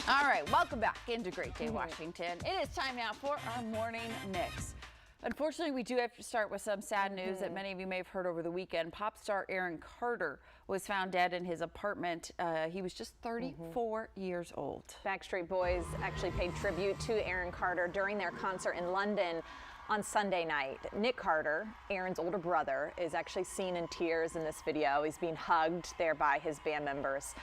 All right, welcome back into Great Day, Washington. It is time now for our morning mix. Unfortunately, we do have to start with some sad news that many of you may have heard over the weekend. Pop star Aaron Carter was found dead in his apartment. He was just 34 years old. Backstreet Boys actually paid tribute to Aaron Carter during their concert in London on Sunday night. Nick Carter, Aaron's older brother, is actually seen in tears in this video. He's being hugged there by his band members.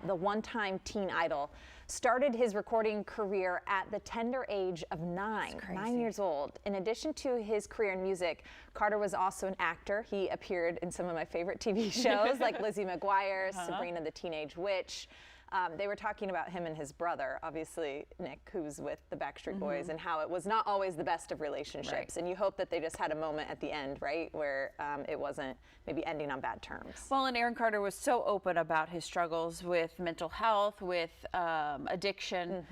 The one-time teen idol started his recording career at the tender age of 9 years old. In addition to his career in music, Carter was also an actor. He appeared in some of my favorite TV shows like Lizzie McGuire, Sabrina the Teenage Witch. They were talking about him and his brother, obviously Nick, who's with the Backstreet Boys, and how it was not always the best of relationships. And you hope that they just had a moment at the end, right, where it wasn't maybe ending on bad terms. Well, and Aaron Carter was so open about his struggles with mental health, with addiction,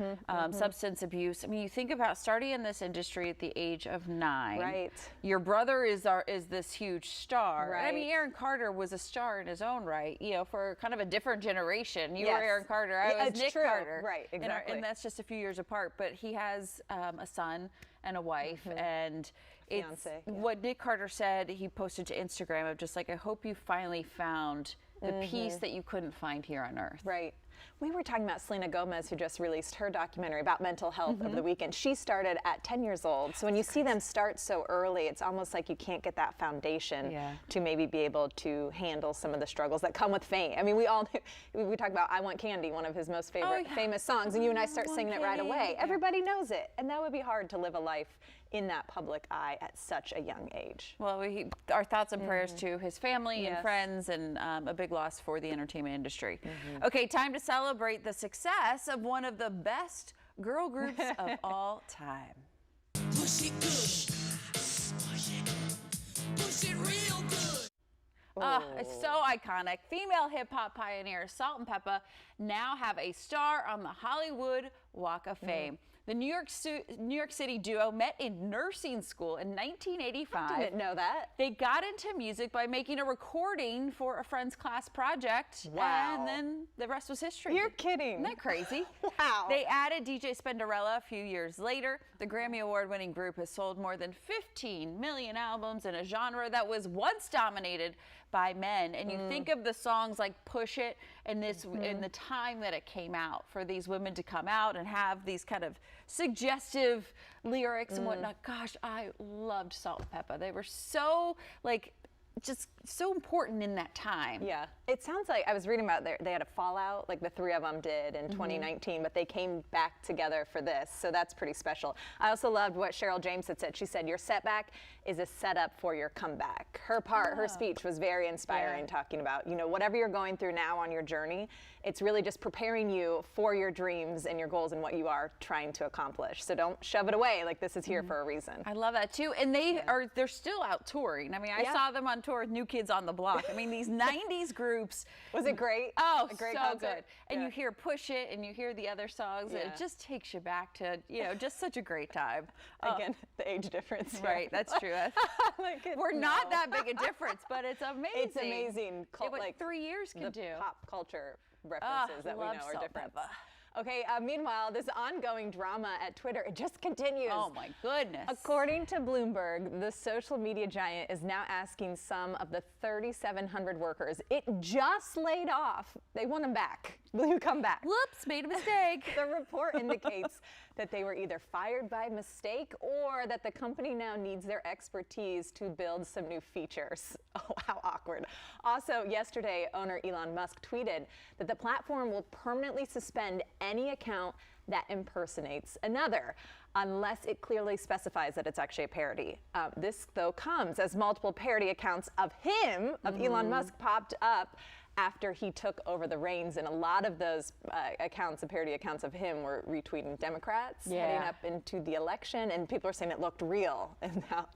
substance abuse. I mean, you think about starting in this industry at the age of 9. Right. Your brother is this huge star. Right. I mean, Aaron Carter was a star in his own right, you know, for kind of a different generation. You were Aaron Carter. I was Nick Carter. Right, exactly. And that's just a few years apart. But he has a son and a wife, and it's what Nick Carter said. He posted to Instagram of just like, I hope you finally found the peace that you couldn't find here on Earth. Right. We were talking about Selena Gomez, who just released her documentary about mental health over the weekend. She started at 10 years old. So when you see them start so early, it's almost like you can't get that foundation to maybe be able to handle some of the struggles that come with fame. I mean, we talk about I Want Candy, one of his most famous songs, and you and I start singing it right away. Everybody knows it. And that would be hard to live a life in that public eye at such a young age. Well, our thoughts and prayers to his family and friends, and a big loss for the entertainment industry. Okay, time to celebrate the success of one of the best girl groups of all time. Push it good. Push it real good. It's so iconic. Female hip-hop pioneers Salt and Peppa now have a star on the Hollywood Walk of Fame. The New York City duo met in nursing school in 1985. I didn't know that. They got into music by making a recording for a friend's class project. Wow. And then the rest was history. You're kidding. Isn't that crazy? Wow. They added DJ Spenderella a few years later. The Grammy Award-winning group has sold more than 15 million albums in a genre that was once dominated by men. And you think of the songs like Push It and this in the time that it came out, for these women to come out and have these kind of suggestive lyrics and whatnot. Gosh, I loved Salt and Peppa. They were so just so important in that time. Yeah. It sounds like, I was reading about they had a fallout, like the three of them did in 2019, but they came back together for this, so that's pretty special. I also loved what Cheryl James had said. She said, your setback is a setup for your comeback. Her speech was very inspiring, talking about, you know, whatever you're going through now on your journey, it's really just preparing you for your dreams and your goals and what you are trying to accomplish. So don't shove it away, like this is here for a reason. I love that too. And they're still out touring. I mean, I saw them on tour with New Kids on the Block. I mean, these 90s groups. Was it great? Oh, a great so concert? good. And you hear Push It and you hear the other songs. It just takes you back to, you know, just such a great time. Again, the age difference here. Right, that's true. We're not that big a difference, but it's amazing. It's amazing. What 3 years can do. Pop culture references that we know are different. Okay, meanwhile, this ongoing drama at Twitter, it just continues. Oh my goodness. According to Bloomberg, the social media giant is now asking some of the 3,700 workers it just laid off, they want them back. Will you come back? Whoops, made a mistake. The report indicates that they were either fired by mistake or that the company now needs their expertise to build some new features. Oh, how awkward. Also, yesterday, owner Elon Musk tweeted that the platform will permanently suspend any account that impersonates another, unless it clearly specifies that it's actually a parody. This, though, comes as multiple parody accounts of him, of Elon Musk, popped up after he took over the reins, and a lot of those accounts, the parody accounts of him, were retweeting Democrats heading up into the election, and people are saying it looked real, and now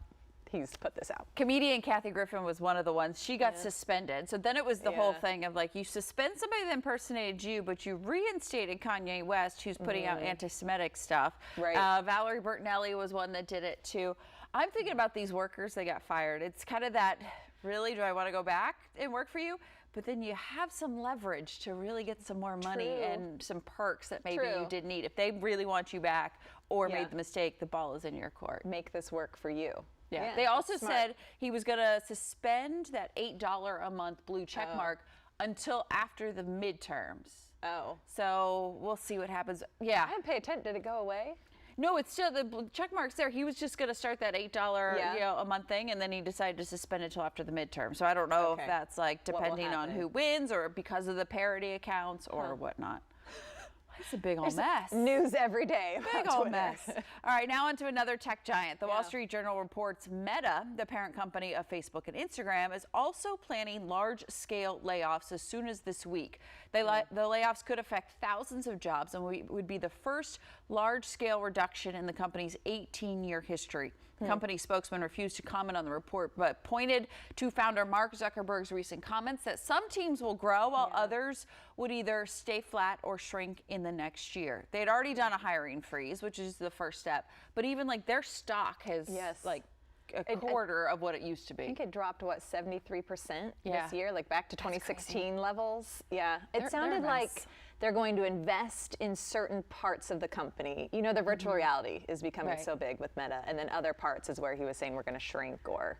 he's put this out. Comedian Kathy Griffin was one of the ones. She got suspended. So then it was the whole thing of like, you suspend somebody that impersonated you, but you reinstated Kanye West, who's putting out anti-Semitic stuff. Right. Valerie Bertinelli was one that did it too. I'm thinking about these workers that got fired. It's kind of that, really, do I want to go back and work for you? but then you have some leverage to really get some more money True. and some perks that maybe True. you didn't need. If they really want you back or Yeah. made the mistake, the ball is in your court. Make this work for you. Yeah. They also that's smart. said he was going to suspend that $8 a month blue check mark until after the midterms. Oh. So we'll see what happens. Yeah. I didn't pay attention. Did it go away? No, it's still the check mark's there. He was just going to start that $8 Yeah. a month thing, and then he decided to suspend it till after the midterm. So I don't know Okay. if that's like What will depending on happen? who wins or because of the parody accounts or whatnot. It's a big old mess. News every day. Big about old Twitter. mess. All right, now onto another tech giant. The Wall Yeah. Street Journal reports Meta, the parent company of Facebook and Instagram, is also planning large-scale layoffs as soon as this week. The layoffs could affect thousands of jobs and would be the first large-scale reduction in the company's 18-year history. The company spokesman refused to comment on the report, but pointed to founder Mark Zuckerberg's recent comments that some teams will grow while others would either stay flat or shrink in the next year. They had already done a hiring freeze, which is the first step, but even like their stock has like a quarter of what it used to be. I think it dropped, what, 73% Yeah. this year, like back to 2016 levels. Yeah, They're it a sounded like mess. they're going to invest in certain parts of the company. You know, the virtual reality is becoming Right. so big with Meta, and then other parts is where he was saying we're going to shrink or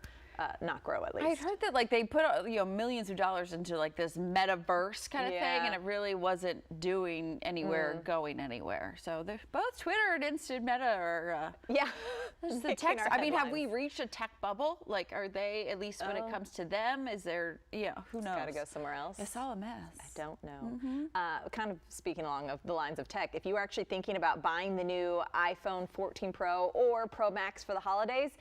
not grow at least. I've heard that like they put millions of dollars into like this metaverse kind of thing, Yeah. and it really wasn't doing anywhere, going anywhere. So they're both Twitter and Instant Meta are Yeah. the Making tech. our I mean, have we headlines. reached a tech bubble? Like, are they, at least when it comes to them? Is there? Yeah, who knows? Got to go somewhere else. It's all a mess. I don't know. Kind of speaking along of the lines of tech, if you were actually thinking about buying the new iPhone 14 Pro or Pro Max for the holidays,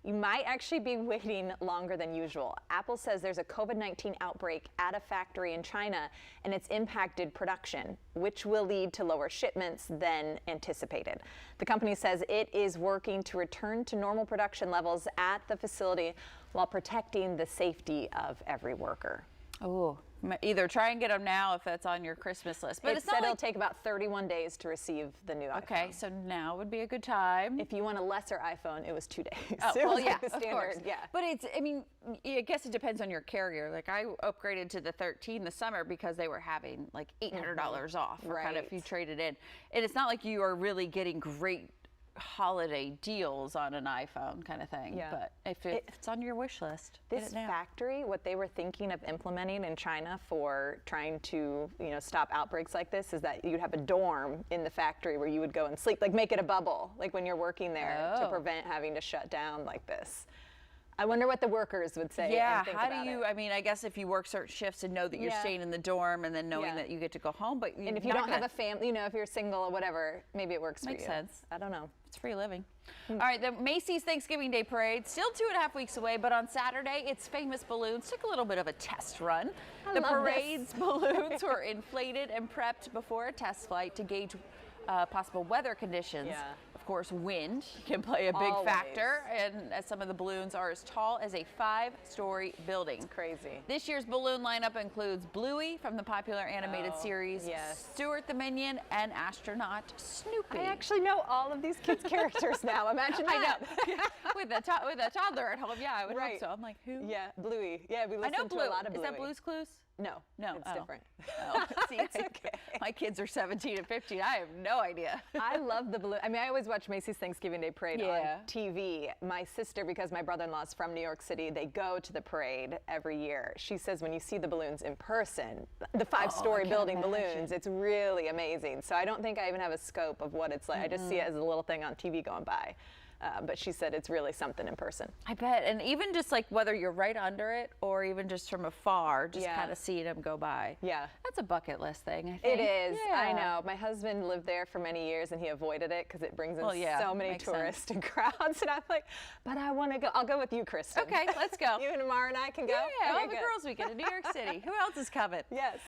you might actually be waiting longer than usual. Apple says there's a COVID-19 outbreak at a factory in China, and it's impacted production, which will lead to lower shipments than anticipated. The company says it is working to return to normal production levels at the facility while protecting the safety of every worker. Oh, either try and get them now if that's on your Christmas list. But It it's said not it'll like, take about 31 days to receive the new iPhone. okay, so now would be a good time. If you want a lesser iPhone, it was 2 days. Oh, It well, was yeah, like the of standard. course. Yeah. But it's, I mean, I guess it depends on your carrier. Like I upgraded to the 13 this summer because they were having like $800 off for kind of if you Right. traded in. And it's not like you are really getting great holiday deals on an iPhone kind of thing. Yeah. But if it's on your wish list, get This it now. factory, what they were thinking of implementing in China for trying to, stop outbreaks like this is that you'd have a dorm in the factory where you would go and sleep, like make it a bubble, like when you're working there to Oh. prevent having to shut down like this. I wonder what the workers would say. Yeah, and think how about do you, it. I mean, I guess if you work certain shifts and know that you're Yeah. staying in the dorm and then knowing Yeah. that you get to go home, but And if you don't have a family, if you're single or whatever, maybe it works Makes for you. sense. I don't know. It's free living. All right, the Macy's Thanksgiving Day Parade, still 2.5 weeks away, but on Saturday, its famous balloons took a little bit of a test run. The love this. parade's balloons were inflated and prepped before a test flight to gauge possible weather conditions. Yeah. Of course, wind can play a big Always. factor, and as some of the balloons are as tall as a 5-story building. Crazy. This year's balloon lineup includes Bluey from the popular animated series, yes. Stuart the Minion, and astronaut Snoopy. I actually know all of these kids' characters now. Imagine I that. know. with a toddler at home, yeah, I would Right. hope so. I'm like, who? Yeah, Bluey. Yeah, we I listen know to Blue. a lot of Bluey. Is that Blue's Clues? No, No, it's oh. different. Oh, see, It's okay. My kids are 17 and 15. I have no idea. I love the balloon. I mean, I always watch Macy's Thanksgiving Day Parade Yeah. on TV. My sister, because my brother-in-law is from New York City, they go to the parade every year. She says when you see the balloons in person, the 5-story can't building imagine. balloons, it's really amazing. So I don't think I even have a scope of what it's like. I just see it as a little thing on TV going by. But she said it's really something in person. I bet. And even just like whether you're right under it or even just from afar, just Yeah. kind of seeing them go by. Yeah. That's a bucket list thing, I think. It is. I Yeah. know. My husband lived there for many years and he avoided it because it brings in Well, yeah, so many makes tourists and crowds. And I'm like, but I want to go. I'll go with you, Kristen. Okay, let's go. You and Amara and I can go? Yeah, Okay, all the good. girls weekend in New York City. Who else is coming? Yes.